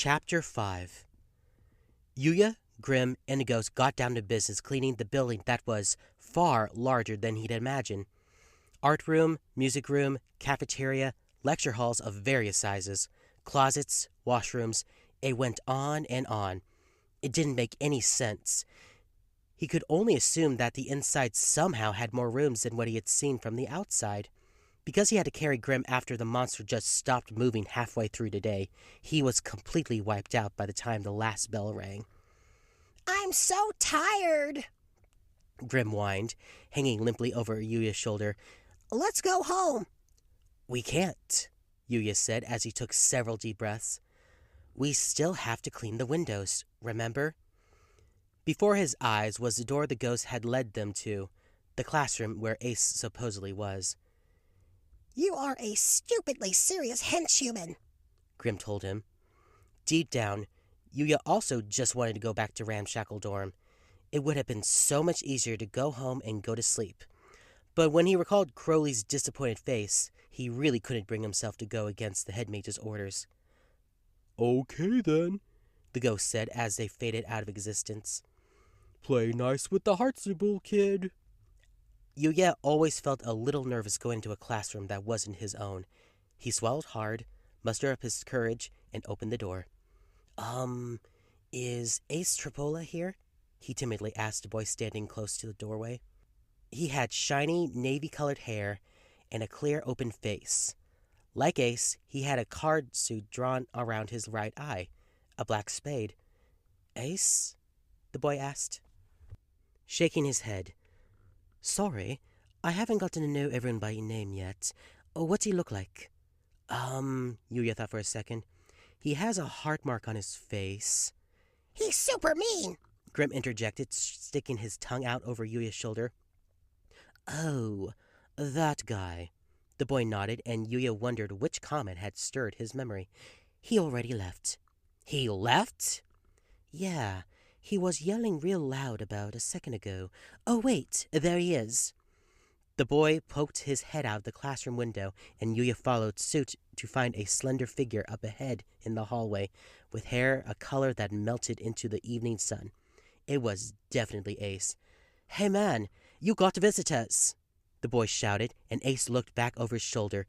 Chapter 5. Yuya, Grim, and the ghost got down to business cleaning the building that was far larger than he'd imagined. Art room, music room, cafeteria, lecture halls of various sizes, closets, washrooms, it went on and on. It didn't make any sense. He could only assume that the inside somehow had more rooms than what he had seen from the outside. Because he had to carry Grim after the monster just stopped moving halfway through the day, he was completely wiped out by the time the last bell rang. "I'm so tired," Grim whined, hanging limply over Yuya's shoulder. "Let's go home." "We can't," Yuya said as he took several deep breaths. "We still have to clean the windows, remember?" Before his eyes was the door the ghost had led them to, the classroom where Ace supposedly was. "You are a stupidly serious henchhuman," Grim told him. Deep down, Yuya also just wanted to go back to Ramshackle Dorm. It would have been so much easier to go home and go to sleep. But when he recalled Crowley's disappointed face, he really couldn't bring himself to go against the headmage's orders. "Okay then," the ghost said as they faded out of existence. "Play nice with the Heartsible, kid." Yuya always felt a little nervous going into a classroom that wasn't his own. He swallowed hard, mustered up his courage, and opened the door. Is Ace Tripoli here?" he timidly asked the boy standing close to the doorway. He had shiny, navy-colored hair and a clear, open face. Like Ace, he had a card suit drawn around his right eye, a black spade. "Ace?" the boy asked, shaking his head. "Sorry, I haven't gotten to know everyone by name yet. What's he look like?" Yuya thought for a second. "He has a heart mark on his face." "He's super mean," Grim interjected, sticking his tongue out over Yuya's shoulder. "Oh, that guy." The boy nodded, and Yuya wondered which comment had stirred his memory. "He already left." "He left?" "Yeah, he was yelling real loud about a second ago. Oh, wait, there he is." The boy poked his head out the classroom window, and Yuya followed suit to find a slender figure up ahead in the hallway, with hair a color that melted into the evening sun. It was definitely Ace. "Hey man, you got visitors!" the boy shouted, and Ace looked back over his shoulder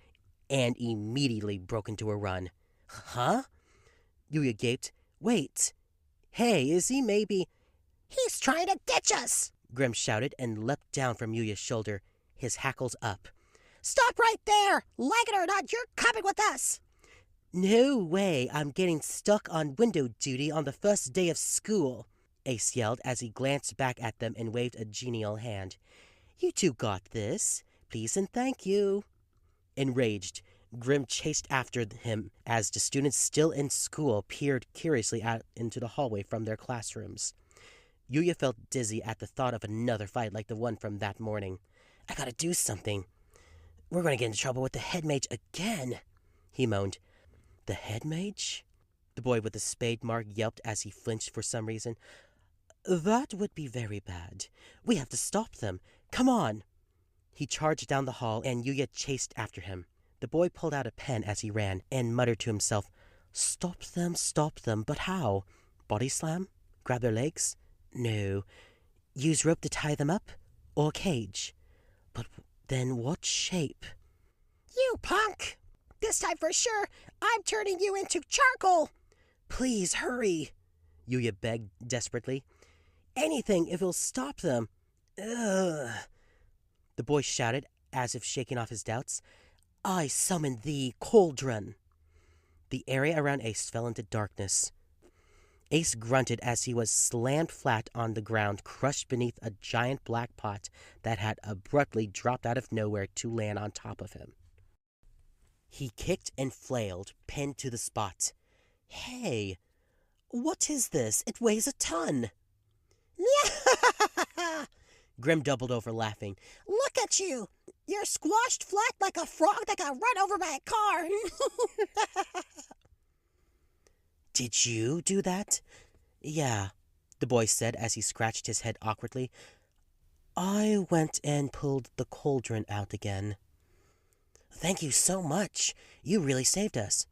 and immediately broke into a run. "Huh?" Yuya gaped. "Wait. Hey, is he maybe—" "He's trying to ditch us!" Grim shouted and leapt down from Yuya's shoulder, his hackles up. "Stop right there! Like it or not, you're coming with us!" "No way I'm getting stuck on window duty on the first day of school," Ace yelled as he glanced back at them and waved a genial hand. "You two got this. Please and thank you." Enraged, Grim chased after him as the students still in school peered curiously out into the hallway from their classrooms. Yuya felt dizzy at the thought of another fight like the one from that morning. "I gotta do something. We're gonna get in trouble with the head mage again," he moaned. "The head mage?" The boy with the spade mark yelped as he flinched for some reason. "That would be very bad. We have to stop them. Come on!" He charged down the hall, and Yuya chased after him. The boy pulled out a pen as he ran, and muttered to himself, stop them, but how? Body slam? Grab their legs? No. Use rope to tie them up? Or cage? But then what shape?" "You punk! This time for sure, I'm turning you into charcoal!" "Please hurry," Yuya begged desperately. "Anything if it'll stop them." "Ugh," the boy shouted as if shaking off his doubts. "I summon the cauldron." The area around Ace fell into darkness. Ace grunted as he was slammed flat on the ground, crushed beneath a giant black pot that had abruptly dropped out of nowhere to land on top of him. He kicked and flailed, pinned to the spot. "Hey, what is this? It weighs a ton." Grim doubled over laughing. "Look at you! You're squashed flat like a frog that got run over by a car." "Did you do that?" "Yeah," the boy said as he scratched his head awkwardly. "I went and pulled the cauldron out again." "Thank you so much. You really saved us."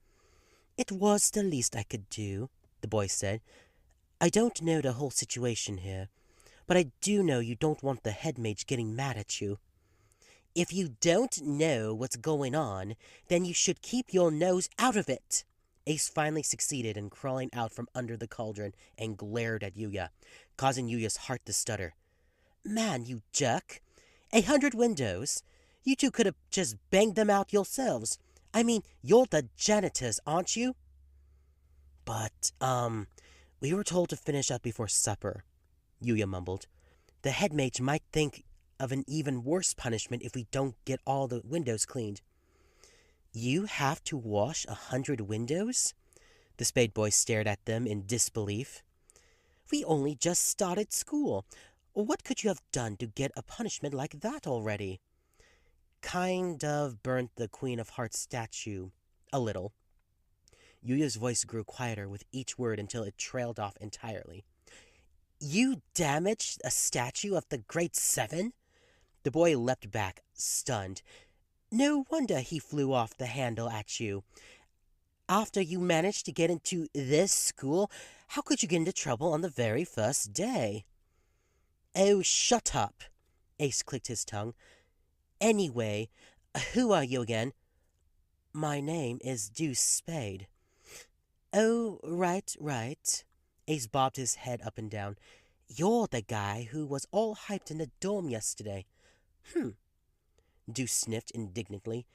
It was the least I could do, the boy said. I don't know the whole situation here, but I do know you don't want the head mage getting mad at you. If you don't know what's going on, then you should keep your nose out of it. Ace finally succeeded in crawling out from under the cauldron and glared at Yuya, causing Yuya's heart to stutter. Man, you jerk. 100 windows? You two could have just banged them out yourselves. I mean, you're the janitors, aren't you? But, we were told to finish up before supper, Yuya mumbled. The head mage might think of an even worse punishment if we don't get all the windows cleaned. You have to wash 100 windows? The spade boy stared at them in disbelief. We only just started school. What could you have done to get a punishment like that already? Kind of burnt the Queen of Hearts statue. A little. Yuya's voice grew quieter with each word until it trailed off entirely. You damaged a statue of the Great Seven? The boy leapt back, stunned. No wonder he flew off the handle at you. After you managed to get into this school, how could you get into trouble on the very first day? Oh, shut up, Ace clicked his tongue. Anyway, who are you again? My name is Deuce Spade. Oh, right. Ace bobbed his head up and down. You're the guy who was all hyped in the dorm yesterday. Deuce sniffed indignantly.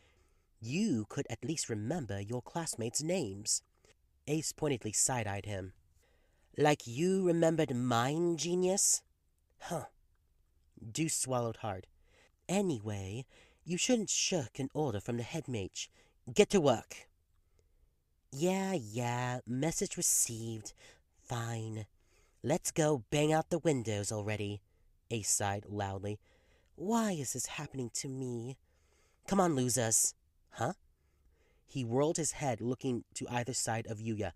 You could at least remember your classmates' names. Ace pointedly side-eyed him. Like you remembered mine, genius? Huh. Deuce swallowed hard. Anyway, you shouldn't shirk an order from the head mage. Get to work. Yeah, message received. Fine. Let's go bang out the windows already, Ace sighed loudly. Why is this happening to me? Come on, losers. Huh? He whirled his head, looking to either side of Yuya.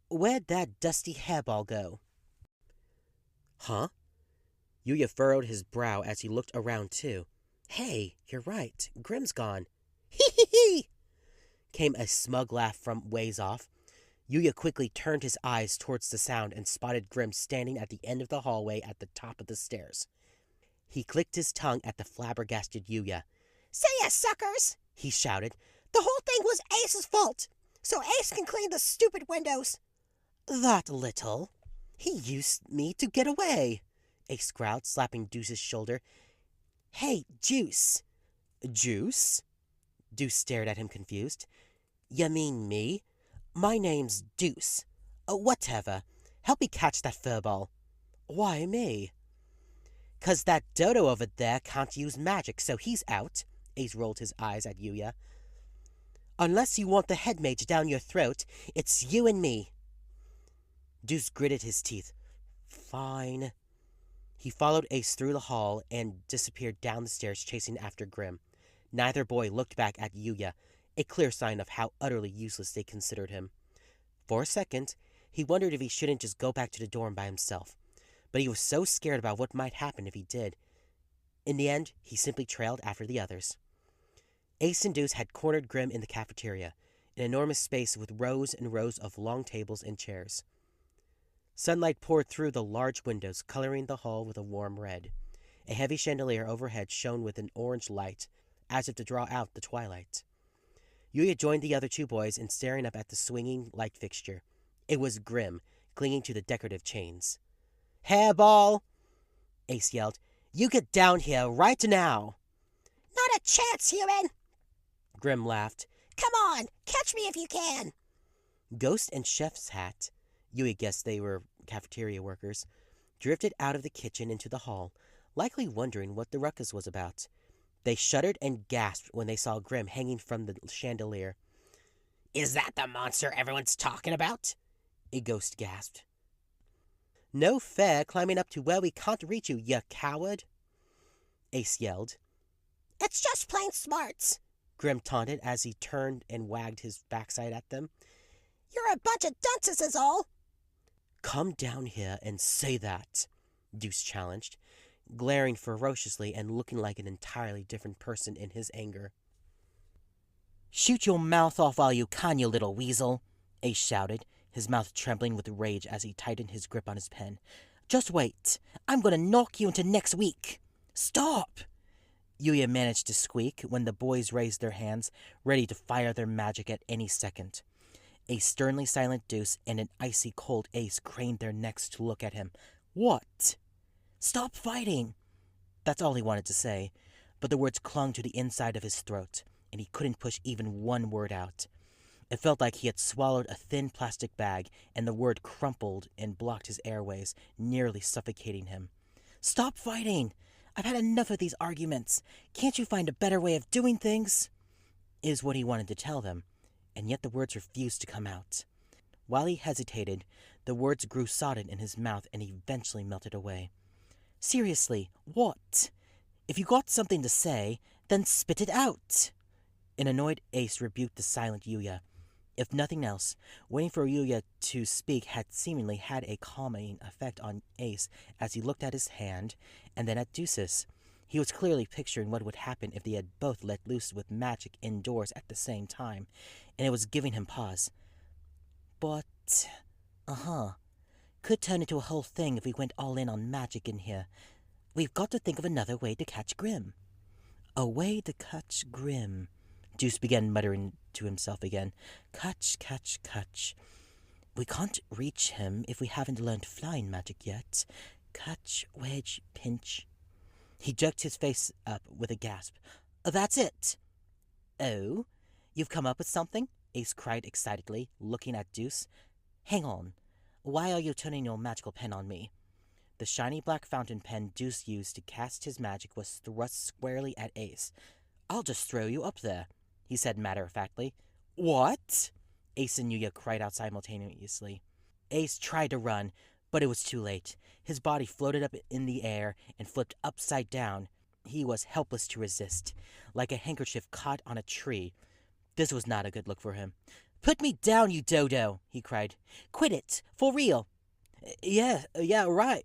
Where'd that dusty hairball go? Huh? Yuya furrowed his brow as he looked around, too. Hey, you're right. Grim's gone. Hee! Came a smug laugh from ways off. Yuya quickly turned his eyes towards the sound and spotted Grim standing at the end of the hallway at the top of the stairs. He clicked his tongue at the flabbergasted Yuya. Say yes, suckers, he shouted. The whole thing was Ace's fault, so Ace can clean the stupid windows. That little. He used me to get away, Ace growled, slapping Deuce's shoulder. Hey, Juice. Juice? Deuce stared at him confused. You mean me? My name's Deuce. Whatever. Help me catch that furball. Why me? 'Cause that dodo over there can't use magic, so he's out. Ace rolled his eyes at Yuya. Unless you want the head mage down your throat, it's you and me. Deuce gritted his teeth. Fine. He followed Ace through the hall and disappeared down the stairs chasing after Grim. Neither boy looked back at Yuya, a clear sign of how utterly useless they considered him. For a second, he wondered if he shouldn't just go back to the dorm by himself, but he was so scared about what might happen if he did. In the end, he simply trailed after the others. Ace and Deuce had cornered Grim in the cafeteria, an enormous space with rows and rows of long tables and chairs. Sunlight poured through the large windows, coloring the hall with a warm red. A heavy chandelier overhead shone with an orange light, as if to draw out the twilight. Yuya joined the other two boys in staring up at the swinging light fixture. It was Grim, clinging to the decorative chains. Hairball! Ace yelled. You get down here right now! Not a chance, human! Grim laughed. Come on, catch me if you can! Ghost and Chef's Hat, Yuya guessed they were cafeteria workers, drifted out of the kitchen into the hall, likely wondering what the ruckus was about. They shuddered and gasped when they saw Grim hanging from the chandelier. Is that the monster everyone's talking about? A ghost gasped. No fair climbing up to where we can't reach you, you coward! Ace yelled. It's just plain smarts, Grim taunted as he turned and wagged his backside at them. You're a bunch of dunces is all. Come down here and say that, Deuce challenged, glaring ferociously and looking like an entirely different person in his anger. Shoot your mouth off while you can, you little weasel, Ace shouted, his mouth trembling with rage as he tightened his grip on his pen. Just wait. I'm gonna knock you into next week. Stop! Yuya managed to squeak when the boys raised their hands, ready to fire their magic at any second. A sternly silent Deuce and an icy cold Ace craned their necks to look at him. What? Stop fighting! That's all he wanted to say, but the words clung to the inside of his throat, and he couldn't push even one word out. It felt like he had swallowed a thin plastic bag, and the word crumpled and blocked his airways, nearly suffocating him. Stop fighting! I've had enough of these arguments. Can't you find a better way of doing things? Is what he wanted to tell them, and yet the words refused to come out. While he hesitated, the words grew sodden in his mouth and eventually melted away. Seriously, what? If you got something to say, then spit it out! An annoyed Ace rebuked the silent Yuya. If nothing else, waiting for Yuya to speak had seemingly had a calming effect on Ace as he looked at his hand and then at Deuce's. He was clearly picturing what would happen if they had both let loose with magic indoors at the same time, and it was giving him pause. But, could turn into a whole thing if we went all in on magic in here. We've got to think of another way to catch Grim. A way to catch Grim. Deuce began muttering to himself again. Catch. We can't reach him if we haven't learned flying magic yet. Catch, wedge, pinch. He jerked his face up with a gasp. That's it! Oh? You've come up with something? Ace cried excitedly, looking at Deuce. Hang on. Why are you turning your magical pen on me? The shiny black fountain pen Deuce used to cast his magic was thrust squarely at Ace. I'll just throw you up there, he said matter-of-factly. What? Ace and Yuya cried out simultaneously. Ace tried to run, but it was too late. His body floated up in the air and flipped upside down. He was helpless to resist, like a handkerchief caught on a tree. This was not a good look for him. Put me down, you dodo, he cried. Quit it, for real. Yeah, right.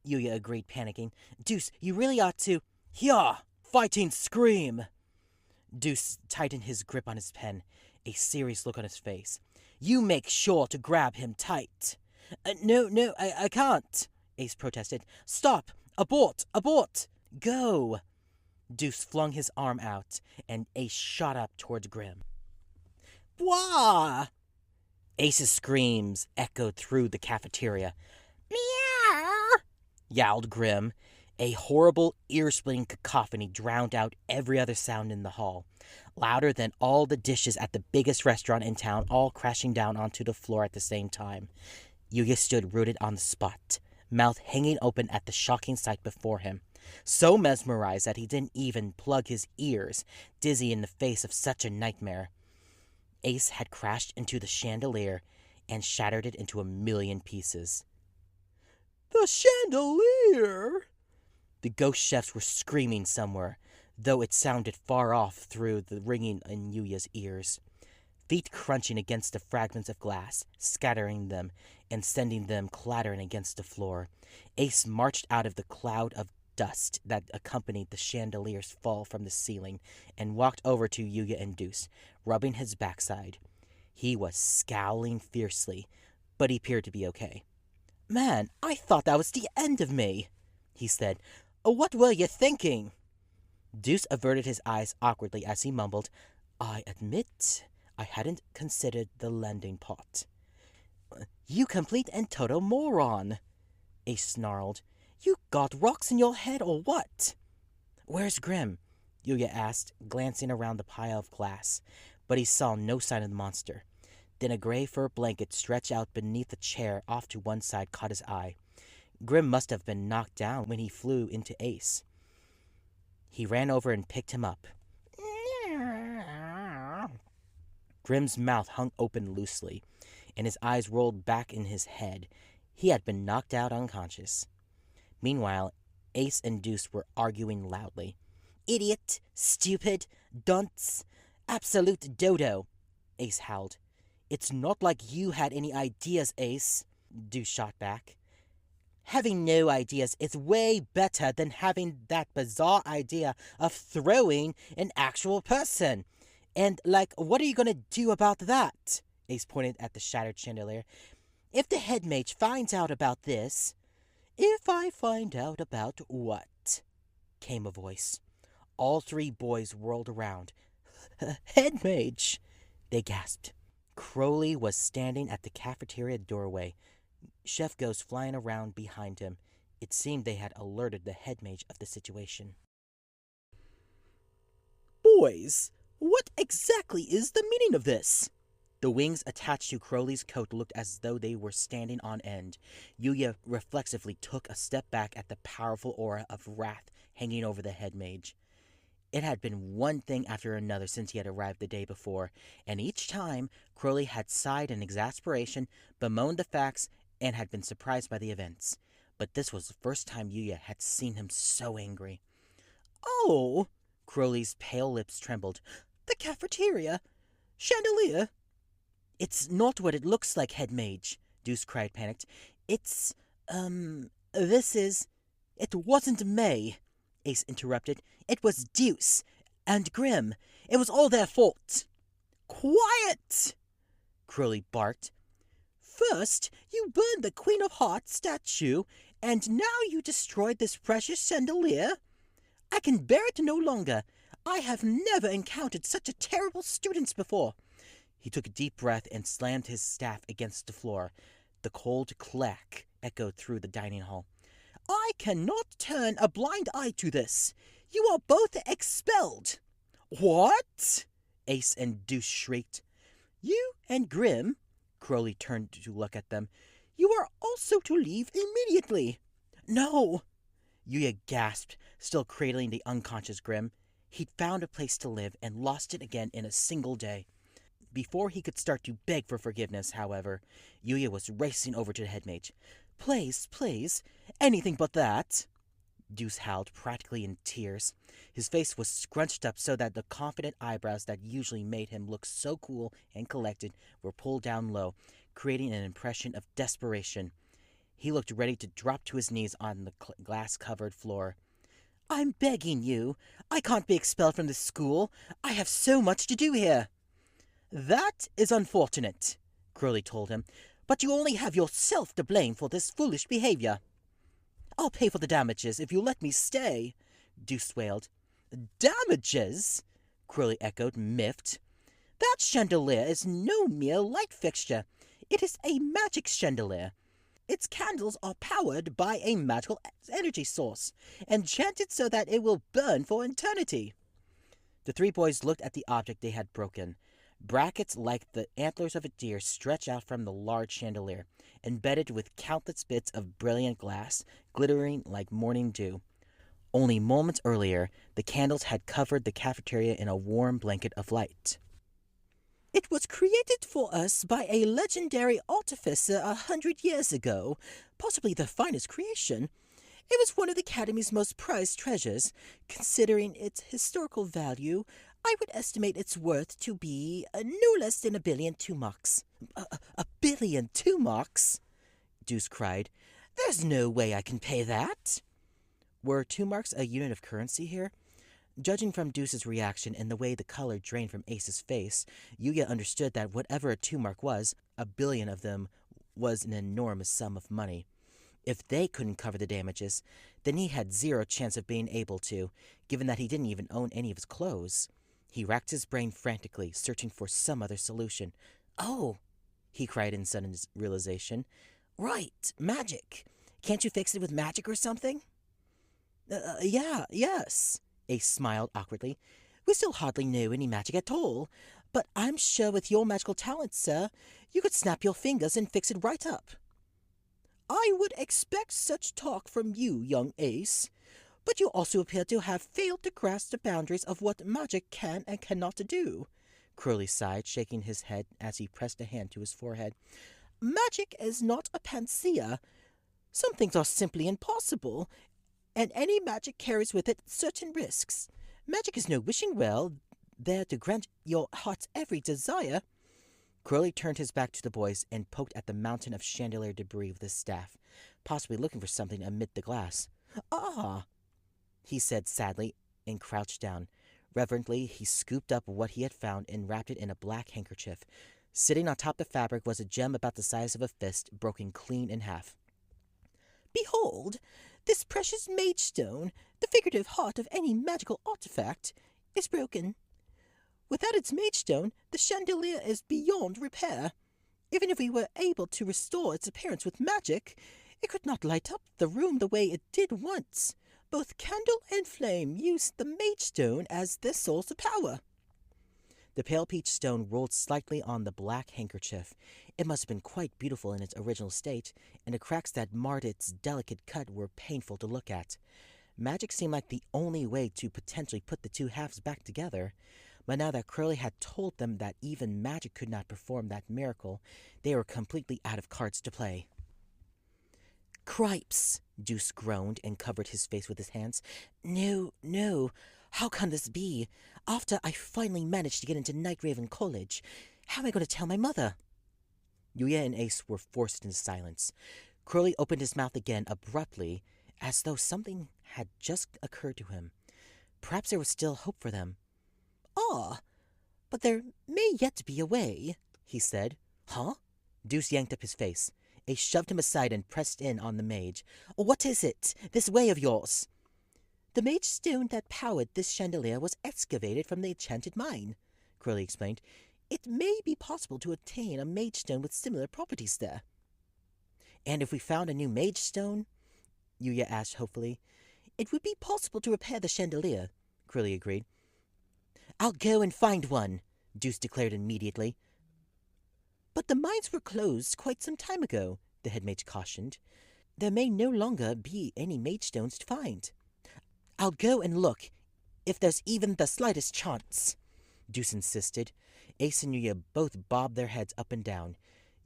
Yuya agreed, panicking. Deuce, you really ought to... Yeah, fighting scream. Deuce tightened his grip on his pen, a serious look on his face. You make sure to grab him tight. No, I can't, Ace protested. Stop! Abort! Go! Deuce flung his arm out, and Ace shot up towards Grim. Wah! Ace's screams echoed through the cafeteria. Meow! Yowled Grim. A horrible, ear-splitting cacophony drowned out every other sound in the hall, louder than all the dishes at the biggest restaurant in town all crashing down onto the floor at the same time. Yuya stood rooted on the spot, mouth hanging open at the shocking sight before him, so mesmerized that he didn't even plug his ears, dizzy in the face of such a nightmare. Ace had crashed into the chandelier and shattered it into a million pieces. The chandelier! The ghost chefs were screaming somewhere, though it sounded far off through the ringing in Yuya's ears. Feet crunching against the fragments of glass, scattering them and sending them clattering against the floor. Ace marched out of the cloud of dust that accompanied the chandelier's fall from the ceiling and walked over to Yuya and Deuce, rubbing his backside. He was scowling fiercely, but he appeared to be okay. Man, I thought that was the end of me, he said. What were you thinking? Deuce averted his eyes awkwardly as he mumbled, I admit I hadn't considered the landing pot. You complete and total moron, Ace snarled. You got rocks in your head or what? Where's Grim? Yuya asked, glancing around the pile of glass, but he saw no sign of the monster. Then a gray fur blanket stretched out beneath a chair off to one side caught his eye. Grim must have been knocked down when he flew into Ace. He ran over and picked him up. Grim's mouth hung open loosely, and his eyes rolled back in his head. He had been knocked out unconscious. Meanwhile, Ace and Deuce were arguing loudly. Idiot! Stupid! Dunce! Absolute dodo! Ace howled. It's not like you had any ideas, Ace, Deuce shot back. Having no ideas is way better than having that bizarre idea of throwing an actual person. And, what are you gonna do about that? Ace pointed at the shattered chandelier. If the head mage finds out about this. If I find out about what? Came a voice. All three boys whirled around. Head mage, they gasped. Crowley was standing at the cafeteria doorway. Chef goes flying around behind him. It seemed they had alerted the head mage of the situation. Boys, what exactly is the meaning of this? The wings attached to Crowley's coat looked as though they were standing on end. Yuya reflexively took a step back at the powerful aura of wrath hanging over the head mage. It had been one thing after another since he had arrived the day before, and each time Crowley had sighed in exasperation, bemoaned the facts, and had been surprised by the events. But this was the first time Yuya had seen him so angry. Oh! Crowley's pale lips trembled. The cafeteria! Chandelier! It's not what it looks like, head mage, Deuce cried, panicked. It's, this is... It wasn't May, Ace interrupted. It was Deuce and Grim. It was all their fault. Quiet! Crowley barked. First, you burned the Queen of Hearts statue, and now you destroyed this precious chandelier. I can bear it no longer. I have never encountered such a terrible students before. He took a deep breath and slammed his staff against the floor. The cold clack echoed through the dining hall. I cannot turn a blind eye to this. You are both expelled. What? Ace and Deuce shrieked. You and Grim, Crowley turned to look at them. You are also to leave immediately. No. Yuya gasped, still cradling the unconscious Grim. He'd found a place to live and lost it again in a single day. Before he could start to beg for forgiveness, however, Yuya was racing over to the head mage. Please, please, anything but that. Deuce howled, practically in tears. His face was scrunched up so that the confident eyebrows that usually made him look so cool and collected were pulled down low, creating an impression of desperation. He looked ready to drop to his knees on the glass-covered floor. I'm begging you. I can't be expelled from this school. I have so much to do here. That is unfortunate, Crowley told him, but you only have yourself to blame for this foolish behavior. I'll pay for the damages if you let me stay, Deuce wailed. Damages? Crowley echoed, miffed. That chandelier is no mere light fixture. It is a magic chandelier. Its candles are powered by a magical energy source, enchanted so that it will burn for eternity. The three boys looked at the object they had broken. Brackets like the antlers of a deer stretch out from the large chandelier, embedded with countless bits of brilliant glass, glittering like morning dew. Only moments earlier, the candles had covered the cafeteria in a warm blanket of light. It was created for us by a legendary artificer 100 years ago, possibly the finest creation. It was one of the Academy's most prized treasures. Considering its historical value, I would estimate its worth to be no less than 1,000,000,000 tumaks. 1,000,000,000 tumaks? Deuce cried. There's no way I can pay that. Were tumaks a unit of currency here? Judging from Deuce's reaction and the way the color drained from Ace's face, Yuya understood that whatever a tumark was, 1,000,000,000 of them was an enormous sum of money. If they couldn't cover the damages, then he had zero chance of being able to, given that he didn't even own any of his clothes. He racked his brain frantically, searching for some other solution. Oh, he cried in sudden realization. Right, magic. Can't you fix it with magic or something? Yes. Ace smiled awkwardly. We still hardly know any magic at all, but I'm sure with your magical talents, sir, you could snap your fingers and fix it right up. I would expect such talk from you, young Ace, but you also appear to have failed to grasp the boundaries of what magic can and cannot do. Crowley sighed, shaking his head as he pressed a hand to his forehead. Magic is not a panacea. Some things are simply impossible, and any magic carries with it certain risks. Magic is no wishing well, there to grant your heart's every desire. Crowley turned his back to the boys and poked at the mountain of chandelier debris with his staff, possibly looking for something amid the glass. Ah, he said sadly and crouched down. Reverently, he scooped up what he had found and wrapped it in a black handkerchief. Sitting on top of the fabric was a gem about the size of a fist, broken clean in half. Behold, this precious mage stone, the figurative heart of any magical artifact, is broken. Without its mage stone, the chandelier is beyond repair. Even if we were able to restore its appearance with magic, it could not light up the room the way it did once. Both candle and flame used the mage stone as their source of power. The pale peach stone rolled slightly on the black handkerchief. It must have been quite beautiful in its original state, and the cracks that marred its delicate cut were painful to look at. Magic seemed like the only way to potentially put the two halves back together. But now that Curly had told them that even magic could not perform that miracle, they were completely out of cards to play. Cripes! Deuce groaned and covered his face with his hands. No, no. How can this be? After I finally managed to get into Night Raven College, how am I going to tell my mother? Yuya and Ace were forced into silence. Curly opened his mouth again abruptly, as though something had just occurred to him. Perhaps there was still hope for them. Ah, but there may yet be a way, he said. Huh? Deuce yanked up his face. Ace shoved him aside and pressed in on the mage. What is it? This way of yours? The mage stone that powered this chandelier was excavated from the enchanted mine, Curly explained. It may be possible to obtain a mage stone with similar properties there. And if we found a new mage stone? Yuya asked hopefully. It would be possible to repair the chandelier, Curly agreed. I'll go and find one, Deuce declared immediately. But the mines were closed quite some time ago, the head mage cautioned. There may no longer be any mage stones to find. I'll go and look, if there's even the slightest chance, Deuce insisted. Ace and Yuya both bobbed their heads up and down.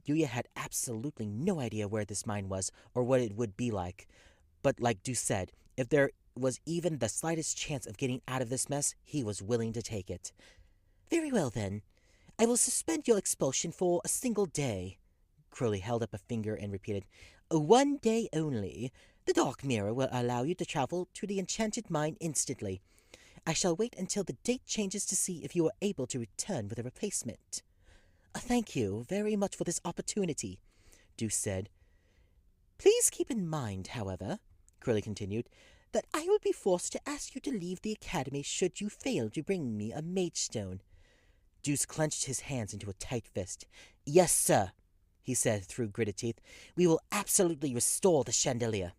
Yuya had absolutely no idea where this mine was or what it would be like. But like Deuce said, if there was even the slightest chance of getting out of this mess, he was willing to take it. Very well, then. I will suspend your expulsion for a single day. Curly held up a finger and repeated, 1 day only. The Dark Mirror will allow you to travel to the enchanted mine instantly. I shall wait until the date changes to see if you are able to return with a replacement. Thank you very much for this opportunity, Deuce said. Please keep in mind, however, Curly continued, that I will be forced to ask you to leave the academy should you fail to bring me a mage stone. Deuce clenched his hands into a tight fist. Yes, sir, he said through gritted teeth. We will absolutely restore the chandelier.